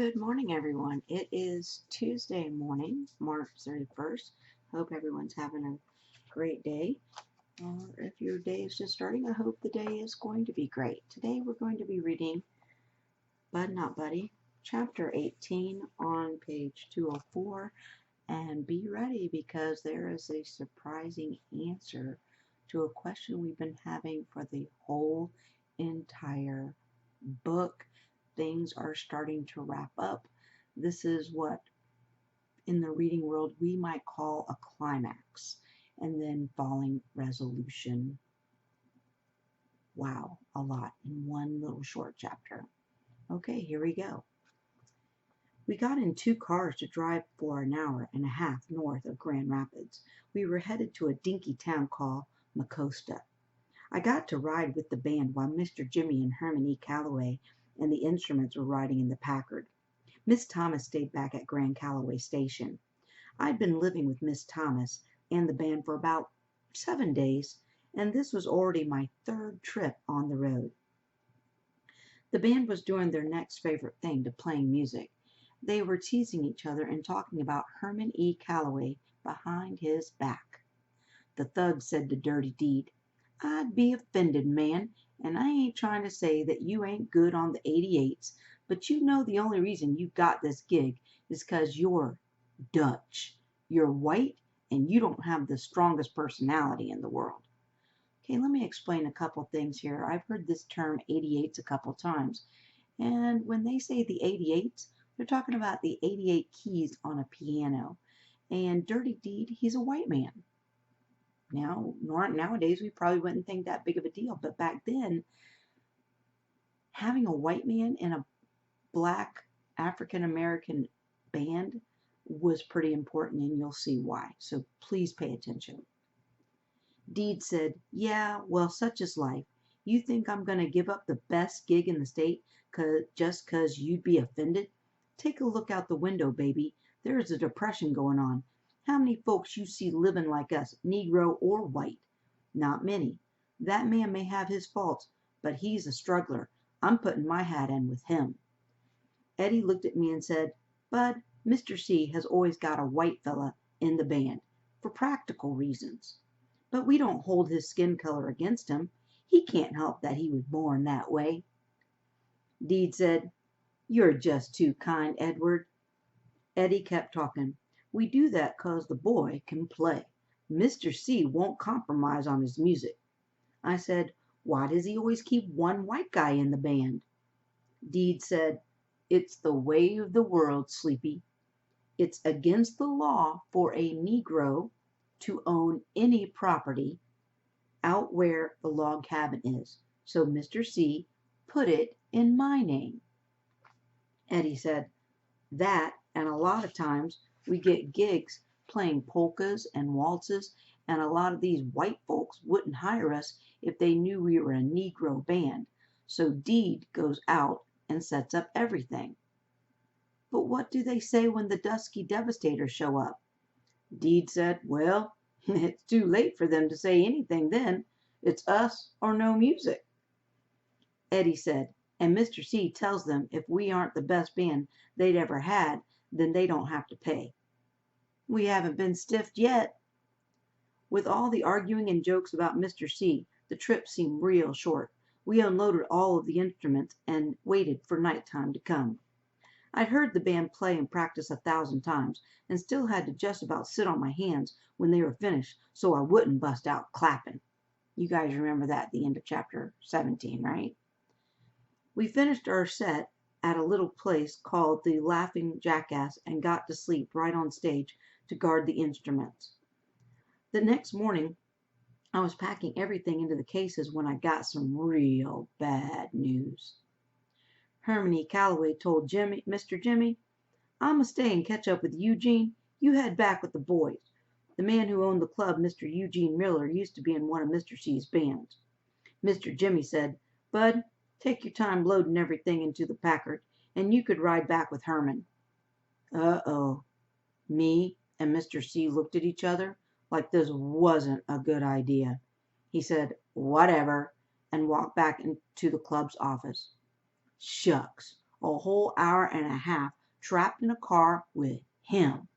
Good morning, everyone. It is Tuesday morning, March 31st. Hope everyone's having a great day. Or if your day is just starting, I hope the day is going to be great. Today we're going to be reading Bud Not Buddy, chapter 18 on page 204. And be ready because there is a surprising answer to a question we've been having for the whole entire book. Things are starting to wrap up. This is what in the reading world we might call a climax, and then falling resolution. Wow, a lot in one little short chapter. Okay, here we go. We got in two cars to drive for an hour and a half north of Grand Rapids. We were headed to a dinky town called Mecosta. I got to ride with the band while Mr. Jimmy and Herman E. Calloway and the instruments were riding in the Packard. Miss Thomas stayed back at Grand Calloway Station. I'd been living with Miss Thomas and the band for about 7 days, and this was already my third trip on the road. The band was doing their next favorite thing to playing music. They were teasing each other and talking about Herman E. Calloway behind his back. The thug said to Dirty Deed, "I'd be offended, man, and I ain't trying to say that you ain't good on the 88s, but you know the only reason you got this gig is 'cause you're Dutch. You're white, and you don't have the strongest personality in the world." Okay, let me explain a couple things here. I've heard this term 88s a couple times, and when they say the 88s, they're talking about the 88 keys on a piano. And Dirty Deed, he's a white man. Now, nowadays, we probably wouldn't think that big of a deal, but back then, having a white man in a black African American band was pretty important, and you'll see why. So please pay attention. Deed said, "Yeah, well, such is life. You think I'm going to give up the best gig in the state just 'cause you'd be offended? Take a look out the window, baby. There's a depression going on. How many folks you see living like us, Negro or white? Not many. That man may have his faults, but he's a struggler. I'm putting my hat in with him." Eddie looked at me and said, "Bud, Mr. C has always got a white fella in the band, for practical reasons. But we don't hold his skin color against him. He can't help that he was born that way." Deed said, "You're just too kind, Edward." Eddie kept talking. "We do that 'cause the boy can play. Mr. C won't compromise on his music." I said, "Why does he always keep one white guy in the band?" Deed said, "It's the way of the world, Sleepy. It's against the law for a Negro to own any property out where the log cabin is. So Mr. C put it in my name." Eddie said, "That, and a lot of times we get gigs playing polkas and waltzes, and a lot of these white folks wouldn't hire us if they knew we were a Negro band. So Deed goes out and sets up everything." "But what do they say when the Dusky Devastators show up?" Deed said, "Well, it's too late for them to say anything then. It's us or no music." Eddie said, "And Mr. C tells them if we aren't the best band they'd ever had, then they don't have to pay." "We haven't been stiffed yet." With all the arguing and jokes about Mr. C, the trip seemed real short. We unloaded all of the instruments and waited for nighttime to come. I'd heard the band play and practice 1,000 times, and still had to just about sit on my hands when they were finished so I wouldn't bust out clapping. You guys remember that at the end of chapter 17, right? We finished our set at a little place called the Laughing Jackass and got to sleep right on stage to guard the instruments. The next morning, I was packing everything into the cases when I got some real bad news. Herman E. Calloway told Mr. Jimmy, "I'ma stay and catch up with Eugene. You head back with the boys. The man who owned the club, Mr. Eugene Miller, used to be in one of Mr. C's bands." Mr. Jimmy said, "Bud, take your time loading everything into the Packard, and you could ride back with Herman." Uh-oh. Me and Mr. C looked at each other like this wasn't a good idea. He said, "Whatever," and walked back into the club's office. "Shucks, A whole hour and a half trapped in a car with him.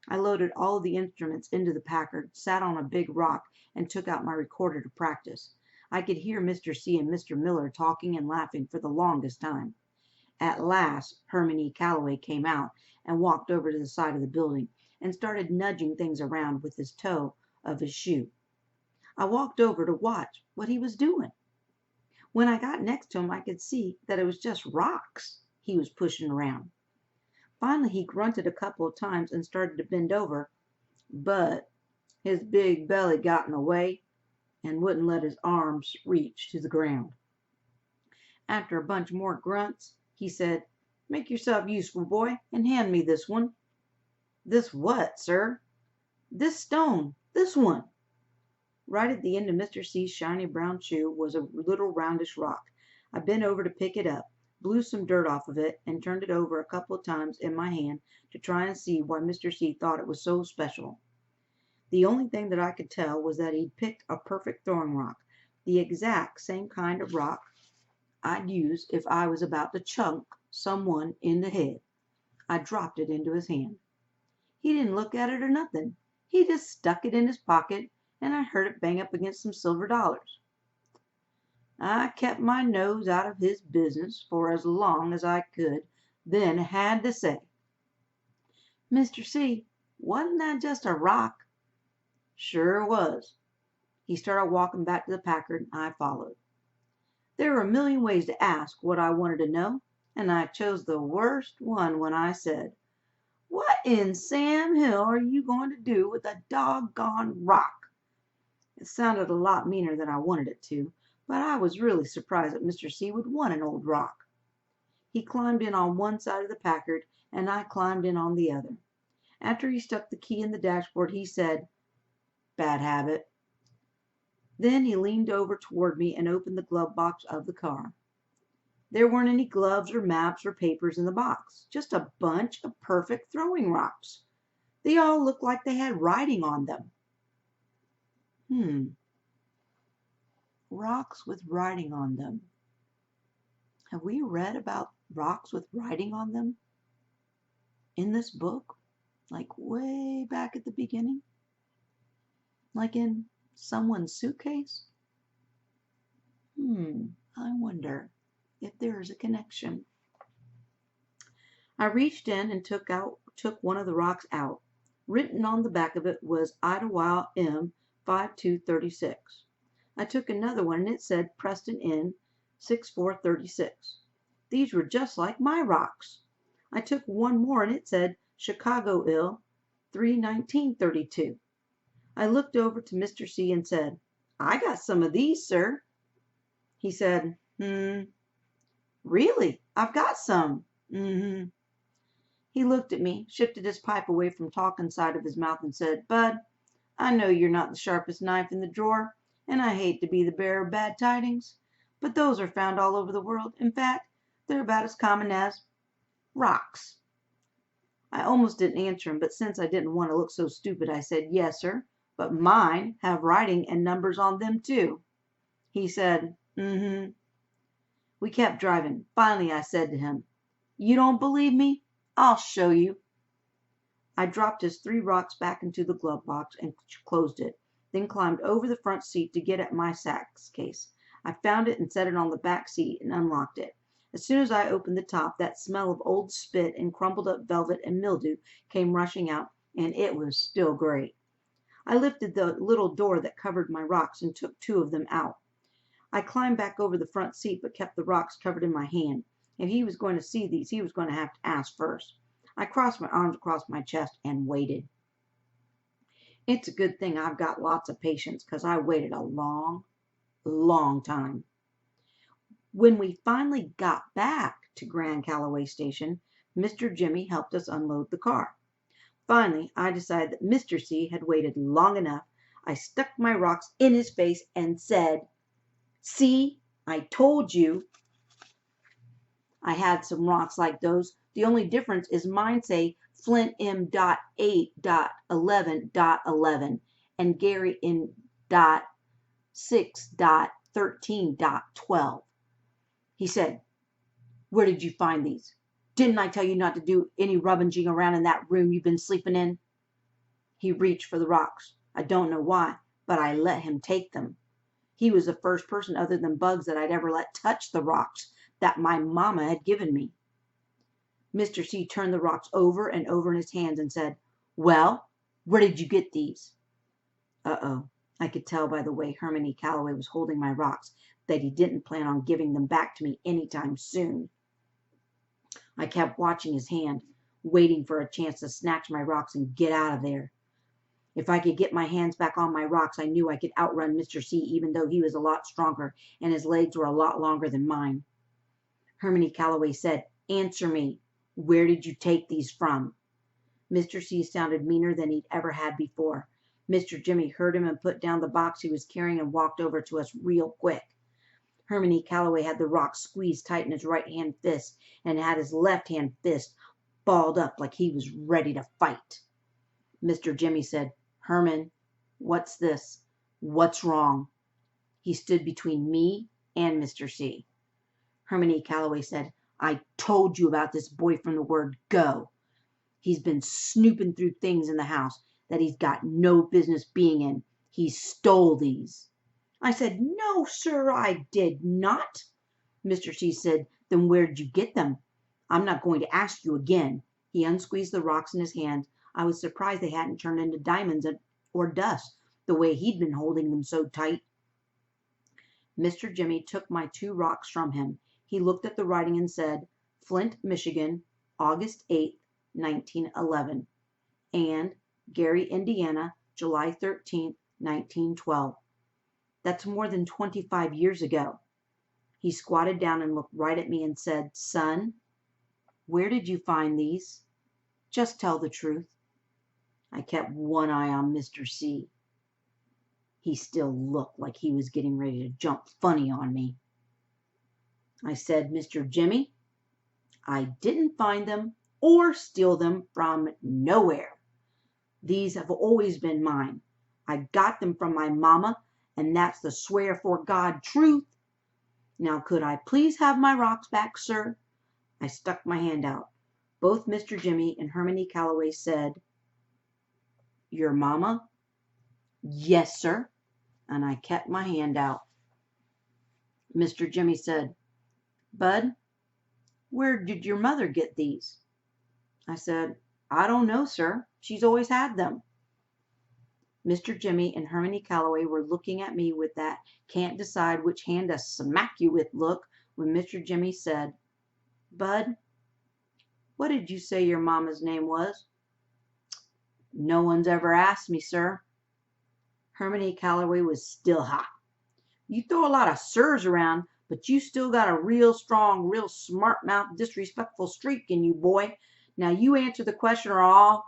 I loaded all of the instruments into the Packard, sat on a big rock, and took out my recorder to practice. I could hear Mr. C. and Mr. Miller talking and laughing for the longest time. At last Herman E. Calloway came out and walked over to the side of the building and started nudging things around with his toe of his shoe. I walked over to watch what he was doing. When I got next to him, I could see that it was just rocks he was pushing around. Finally, he grunted a couple of times and started to bend over, but his big belly got in the way and wouldn't let his arms reach to the ground. After a bunch more grunts, he said, "Make yourself useful, boy, and hand me this one." "This what, sir?" "This stone. This one." Right at the end of Mr. C.'s shiny brown shoe was a little roundish rock. I bent over to pick it up, blew some dirt off of it, and turned it over a couple of times in my hand to try and see why Mr. C. thought it was so special. The only thing that I could tell was that he'd picked a perfect throwing rock, the exact same kind of rock I'd use if I was about to chunk someone in the head. I dropped it into his hand. He didn't look at it or nothing. He just stuck it in his pocket, and I heard it bang up against some silver dollars. I kept my nose out of his business for as long as I could, then had to say, "Mr. C, wasn't that just a rock?" "Sure was." He started walking back to the Packard, and I followed. There were a million ways to ask what I wanted to know, and I chose the worst one when I said, "What in Sam Hill are you going to do with a doggone rock?" It sounded a lot meaner than I wanted it to, but I was really surprised that Mr. C. would want an old rock. He climbed in on one side of the Packard, and I climbed in on the other. After he stuck the key in the dashboard, he said, "Bad habit." Then he leaned over toward me and opened the glove box of the car. There weren't any gloves or maps or papers in the box, just a bunch of perfect throwing rocks. They all looked like they had writing on them. Rocks with writing on them. Have we read about rocks with writing on them in this book? Like way back at the beginning? Like in someone's suitcase? I wonder if there is a connection. I reached in and took one of the rocks out. Written on the back of it was Idlewild M. 5236. I took another one and it said Preston Inn 6436. These were just like my rocks. I took one more and it said Chicago Ill 31932. I looked over to Mr. C and said, "I got some of these, sir." He said, "Really? I've got some." He looked at me, shifted his pipe away from talking side of his mouth and said, "Bud, I know you're not the sharpest knife in the drawer, and I hate to be the bearer of bad tidings, but those are found all over the world. In fact, they're about as common as rocks." I almost didn't answer him, but since I didn't want to look so stupid, I said, "Yes, sir, but mine have writing and numbers on them too." He said, We kept driving. Finally, I said to him, "You don't believe me? I'll show you." I dropped his 3 rocks back into the glove box and closed it, then climbed over the front seat to get at my sax case. I found it and set it on the back seat and unlocked it. As soon as I opened the top, that smell of old spit and crumpled up velvet and mildew came rushing out, and it was still great. I lifted the little door that covered my rocks and took 2 of them out. I climbed back over the front seat but kept the rocks covered in my hand. If he was going to see these, he was going to have to ask first. I crossed my arms across my chest and waited. It's a good thing I've got lots of patience, because I waited a long, long time. When we finally got back to Grand Calloway Station, Mr. Jimmy helped us unload the car. Finally, I decided that Mr. C had waited long enough. I stuck my rocks in his face and said, "See, I told you I had some rocks like those. The only difference is mine say Flint M.8.11.11 and Gary in .6.13.12. He said, Where did you find these? Didn't I tell you not to do any rummaging around in that room you've been sleeping in? He reached for the rocks. I don't know why, but I let him take them. He was the first person other than Bugs that I'd ever let touch the rocks that my mama had given me. Mr. C turned the rocks over and over in his hands and said, "Well, where did you get these?" Uh-oh. I could tell by the way Herman E. Calloway was holding my rocks that he didn't plan on giving them back to me anytime soon. I kept watching his hand, waiting for a chance to snatch my rocks and get out of there. If I could get my hands back on my rocks, I knew I could outrun Mr. C, even though he was a lot stronger and his legs were a lot longer than mine. Herman E. Calloway said, "Answer me. Where did you take these from?" Mr. C sounded meaner than he'd ever had before. Mr. Jimmy heard him and put down the box he was carrying and walked over to us real quick. Herman E. Calloway had the rocks squeezed tight in his right-hand fist and had his left-hand fist balled up like he was ready to fight. Mr. Jimmy said, "Herman, what's this? What's wrong?" He stood between me and Mr. C. Herman E. Calloway said, "I told you about this boy from the word go. He's been snooping through things in the house that he's got no business being in. He stole these." I said, "No, sir, I did not." Mr. C said, "Then where did you get them? I'm not going to ask you again." He unsqueezed the rocks in his hand. I was surprised they hadn't turned into diamonds or dust, the way he'd been holding them so tight. Mr. Jimmy took my 2 rocks from him. He looked at the writing and said, "Flint, Michigan, August 8th, 1911, and Gary, Indiana, July 13th, 1912. That's more than 25 years ago." He squatted down and looked right at me and said, "Son, where did you find these? Just tell the truth." I kept one eye on Mr. C. He still looked like he was getting ready to jump funny on me. I said, "Mr. Jimmy, I didn't find them or steal them from nowhere. These have always been mine. I got them from my mama, and that's the swear for God truth. Now could I please have my rocks back, sir?" I stuck my hand out. Both Mr. Jimmy and Herman E. Calloway said, "Your mama?" "Yes, sir," and I kept my hand out. Mr. Jimmy said, "Bud, where did your mother get these?" I said, "I don't know, sir. She's always had them." Mr. Jimmy and Herman E. Calloway were looking at me with that can't decide which hand to smack you with look when Mr. Jimmy said, "Bud, what did you say your mama's name was?" "No one's ever asked me, sir." Herman E. Calloway was still hot. "You throw a lot of sirs around, but you still got a real strong, real smart-mouthed, disrespectful streak in you, boy. Now you answer the question or I'll—"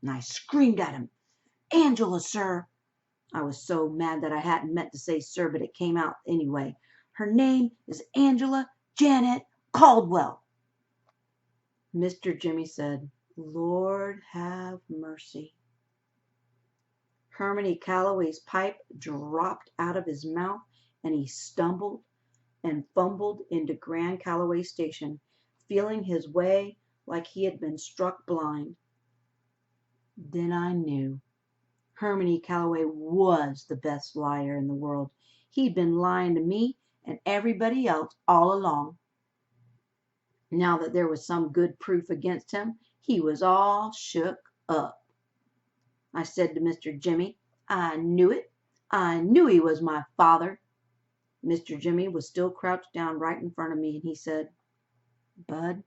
And I screamed at him, "Angela, sir." I was so mad that I hadn't meant to say sir, but it came out anyway. "Her name is Angela Janet Caldwell." Mr. Jimmy said, "Lord have mercy." Herman E. Calloway's pipe dropped out of his mouth, and he stumbled and fumbled into Grand Calloway Station, feeling his way like he had been struck blind. Then I knew. Herman E. Calloway was the best liar in the world. He'd been lying to me and everybody else all along. Now that there was some good proof against him, he was all shook up. I said to Mr. Jimmy, "I knew it. I knew he was my father." Mr. Jimmy was still crouched down right in front of me, and he said, "Bud,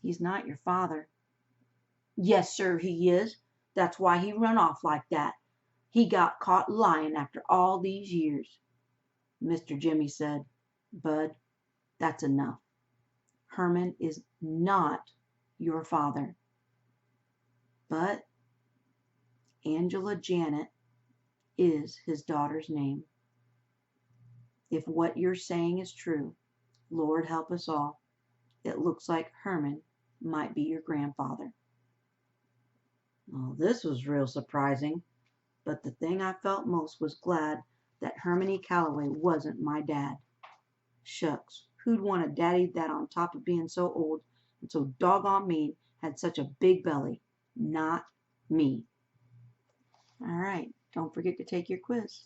he's not your father." "Yes, sir, he is. That's why he run off like that. He got caught lying after all these years." Mr. Jimmy said, "Bud, that's enough. Herman is not your father. But Angela Janet is his daughter's name. If what you're saying is true, Lord help us all, it looks like Herman might be your grandfather." Well, this was real surprising, but the thing I felt most was glad that Herman E. Calloway wasn't my dad. Shucks, Who'd want a daddy that on top of being so old and so doggone mean had such a big belly? Not me. All right, don't forget to take your quiz.